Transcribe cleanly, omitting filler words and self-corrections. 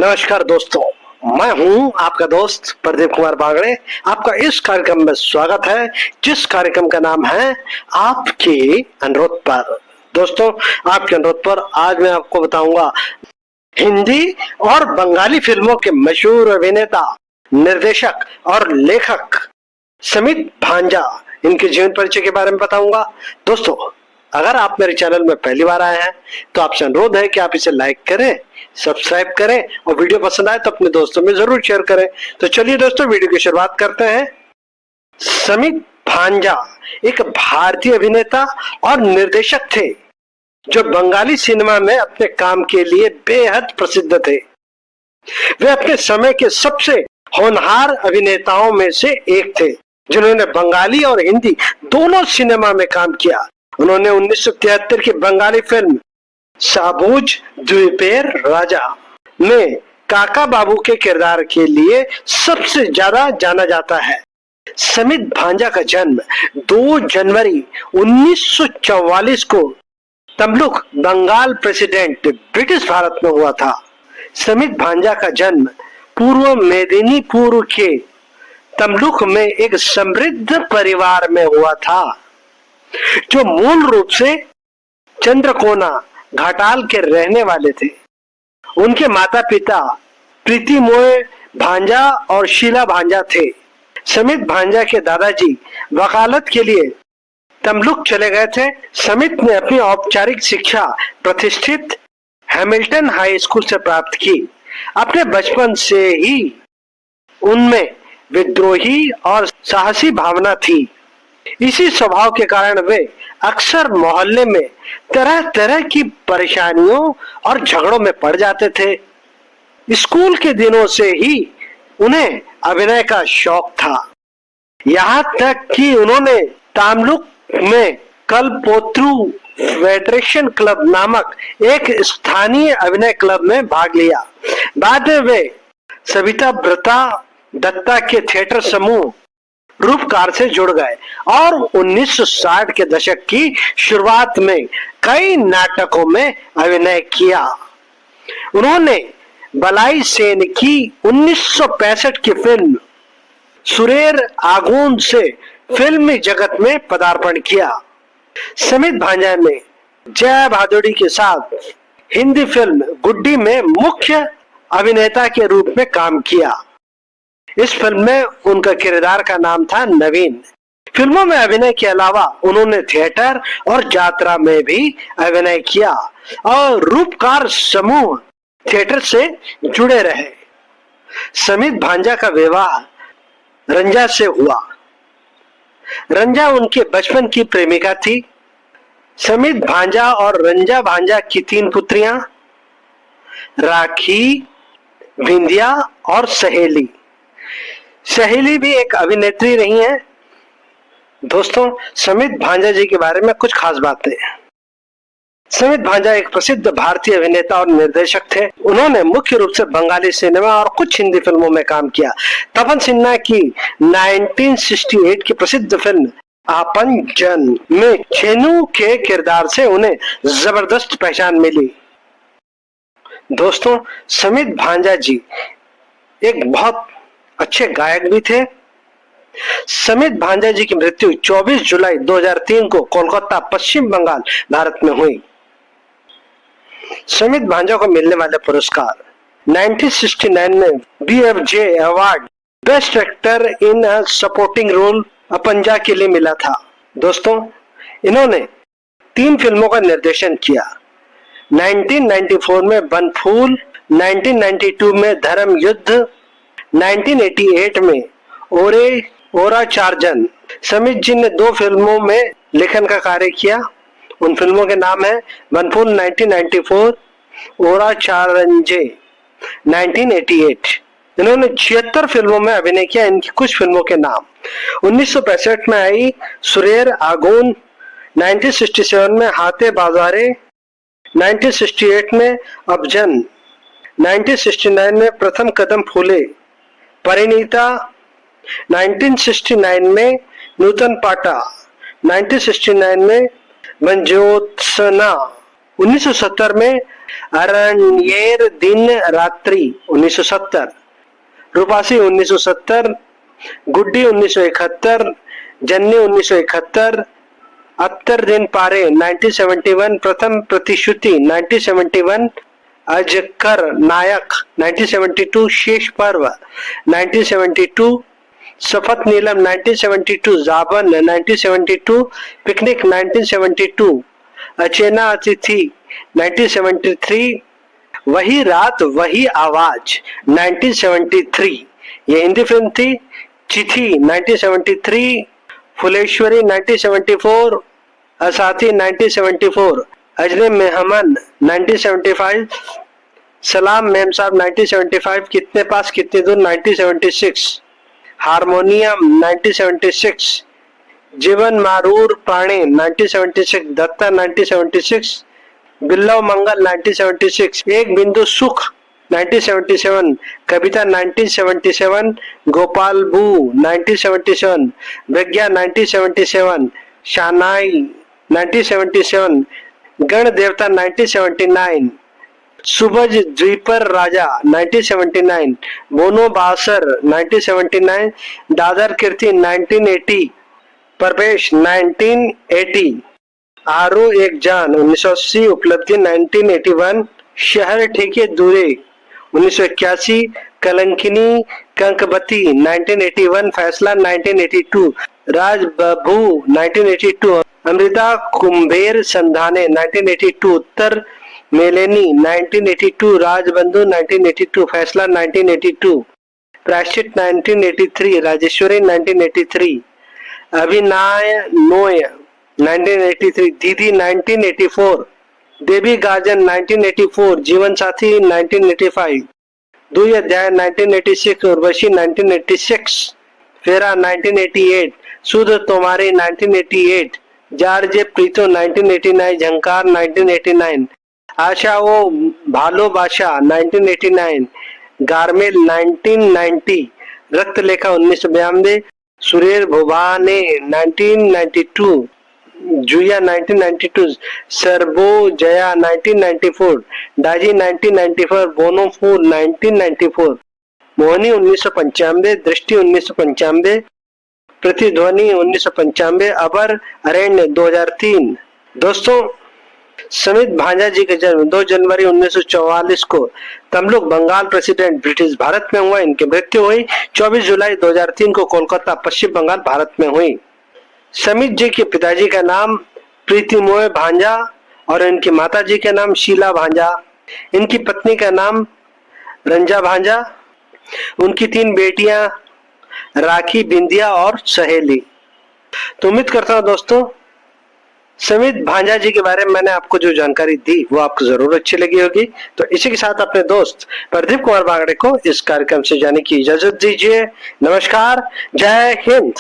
नमस्कार दोस्तों, मैं हूं आपका दोस्त प्रदीप कुमार बागड़े। आपका इस कार्यक्रम में स्वागत है, जिस कार्यक्रम का नाम है आपके अनुरोध पर। दोस्तों, आपके अनुरोध पर आज मैं आपको बताऊंगा हिंदी और बंगाली फिल्मों के मशहूर अभिनेता, निर्देशक और लेखक समित भांजा, इनके जीवन परिचय के बारे में बताऊंगा। दोस्तों, अगर आप मेरे चैनल में पहली बार आए हैं तो आपसे अनुरोध है कि आप इसे लाइक करें, सब्सक्राइब करें और वीडियो पसंद आए तो अपने दोस्तों में जरूर शेयर करें। तो चलिए दोस्तों, वीडियो की शुरुआत करते हैं। समित भांजा एक भारतीय अभिनेता और निर्देशक थे जो बंगाली सिनेमा में अपने काम के लिए बेहद प्रसिद्ध थे। वे अपने समय के सबसे होनहार अभिनेताओं में से एक थे जिन्होंने बंगाली और हिंदी दोनों सिनेमा में काम किया। उन्होंने 1973 की बंगाली फिल्म साबुज द्वीपेर राजा में काका बाबू के किरदार के लिए सबसे ज्यादा जाना जाता है। समित भांजा का जन्म 2 जनवरी 1944 को तमलुक, बंगाल प्रेसिडेंट, ब्रिटिश भारत में हुआ था। समित भांजा का जन्म पूर्व मेदिनीपुर के तमलुक में एक समृद्ध परिवार में हुआ था जो मूल रूप से चंद्रकोना घाटाल के रहने वाले थे। उनके माता पिता प्रीतिमोय भांजा और शीला भांजा थे। समित भांजा के दादाजी वकालत के लिए तमलुक चले गए थे। समित ने अपनी औपचारिक शिक्षा प्रतिष्ठित हैमिल्टन हाई स्कूल से प्राप्त की। अपने बचपन से ही उनमें विद्रोही और साहसी भावना थी। इसी स्वभाव के कारण वे अक्सर मोहल्ले में तरह तरह की परेशानियों और झगड़ों में पड़ जाते थे। स्कूल के दिनों से ही उन्हें अभिनय का शौक था, यहाँ तक कि उन्होंने तमलुक में कलपोत्रु फेडरेशन क्लब नामक एक स्थानीय अभिनय क्लब में भाग लिया। बाद में वे सविता ब्रता दत्ता के थिएटर समूह रूपकार से जुड़ गए और 1960 के दशक की शुरुआत में कई नाटकों में अभिनय किया। उन्होंने बलाई सेन की 1965 की फिल्म सुरेर आगून से फिल्मी जगत में पदार्पण किया। समित भांजा ने जया भादुड़ी के साथ हिंदी फिल्म गुड्डी में मुख्य अभिनेता के रूप में काम किया। इस फिल्म में उनका किरदार का नाम था नवीन। फिल्मों में अभिनय के अलावा उन्होंने थिएटर और यात्रा में भी अभिनय किया और रूपकार समूह थिएटर से जुड़े रहे। समित भांजा का विवाह रंजा से हुआ। रंजा उनके बचपन की प्रेमिका थी। समित भांजा और रंजा भांजा की 3 पुत्रियां राखी, बिंदिया और सहेली। सहेली भी एक अभिनेत्री रही हैं। दोस्तों, समित भांजा जी के बारे में कुछ खास बातें। समित भांजा एक प्रसिद्ध भारतीय अभिनेता और निर्देशक थे। उन्होंने मुख्य रूप से बंगाली सिनेमा और कुछ हिंदी फिल्मों में काम किया। तपन सिन्हा की 1968 की प्रसिद्ध फिल्म आपन जन में छेनू के किरदार से उन्हें जबरदस्त पहचान मिली। दोस्तों, समित भांजा जी एक बहुत अच्छे गायक भी थे। समित भांजा जी की मृत्यु 24 जुलाई 2003 को कोलकाता, पश्चिम बंगाल, भारत में हुई। समित भांजा को मिलने वाले पुरस्कार 1969 में BFJ award best actor in a supporting role अपंजा के लिए मिला था। दोस्तों, इन्होंने 3 फिल्मों का निर्देशन किया। 1994 में बनफूल, 1992 में धर्म युद्ध, 1988 में ओरा चारजन। समित जी ने 2 फिल्मों में लेखन का कार्य किया। उन फिल्मों के नाम है बनफूल 1994, ओरा चारंजे 1988। इन्होंने 76 फिल्मों में अभिनय किया। इनकी कुछ फिल्मों के नाम 1965 में आई सुरेर आगून, 1967 में हाथे बाजारे, 1968 में अबजन, 1969 में प्रथम कदम फूले, परिणीता, 1969 में नूतन पाटा, 1969 में मंजोत्सना, 1970 में अरण्येर दिन रात्रि 1970, रूपासी 1970, गुड्डी 1971, जन्नी 1971, अत्तर दिन पारे 1971, प्रथम प्रतिश्रुति 1971, अजकर नायक 1972, शेष पर्व 1972, शपथ नीलम 1972, जाबन 1972, पिकनिक 1972, अचेना अतिथि 1973, वही रात वही आवाज 1973, ये हिंदी फिल्म थी। चिथी 1973, फुलेश्वरी 1974, असाथी 1974, अजने मेहमन 1975, सलाम मेम साहब 1975, कितने पास कितने दूर 1976, हारमोनियम 1976, जीवन मारूर प्राणी 1976, दत्ता 1976, बिल्लव मंगल 1976, एक बिंदु सुख 1977, कविता 1977, गोपाल बू 1977, विज्ञा 1977, शानाई 1977, गण देवता 1979, सुबज द्वीपर राजा 1979, बोनो बासर 1979, दादर कीर्ति 1980, प्रवेश 1980, आरो एक जान 1980, उपलब्धि 1981, शहर ठेके दूरे 1981, कलंकिनी कंकबती 1981, फैसला 1982, राज बबू 1982, अमृता कुंभेर संधाने 1982, उत्तर मेलेनी 1982, राजबंधु 1982, फैसला 1982, प्रायश्चित 1983, राजेश्वरी 1983, अभिनय नोय 1983, दीदी 1984, देवी गार्जन 1984, जीवन साथी 1985, दुई अध्याय 1986, उर्वशी 1986, फेरा 1988, सुध तोमारी 1988, जार्जे प्रीतो 1989, झंकार 1989, आशा ओ भालो बाशा 1989, गारमेल 1990, रक्त लेखा 1992, सुरेर भोभाने 1992, जुया 1992, सरबो जया 1994, डाजी 1994, बोनोफूल 1994, मोहनी 1995, दृष्टि 1995, प्रतिध्वनि 1995, अबर अरण्य 2003। दोस्तों, समित भांजा जी का जन्म 2 जनवरी 1944 को तमलुक बंगाल प्रेसिडेंट ब्रिटिश भारत में हुआ। इनकी मृत्यु हुई 24 जुलाई 2003 को कोलकाता पश्चिम बंगाल भारत में हुई। समित जी के पिताजी का नाम प्रीतिमोय भांजा और इनकी माता जी का नाम शीला भांजा, इनकी पत्नी का नाम रंजा भांजा, उनकी 3 बेटियां राखी, बिंदिया और सहेली। तो उम्मीद करता हूं दोस्तों, समित भांजा जी के बारे में मैंने आपको जो जानकारी दी वो आपको जरूर अच्छी लगी होगी। तो इसी के साथ अपने दोस्त प्रदीप कुमार बागड़े को इस कार्यक्रम से जाने की इजाजत दीजिए। नमस्कार, जय हिंद।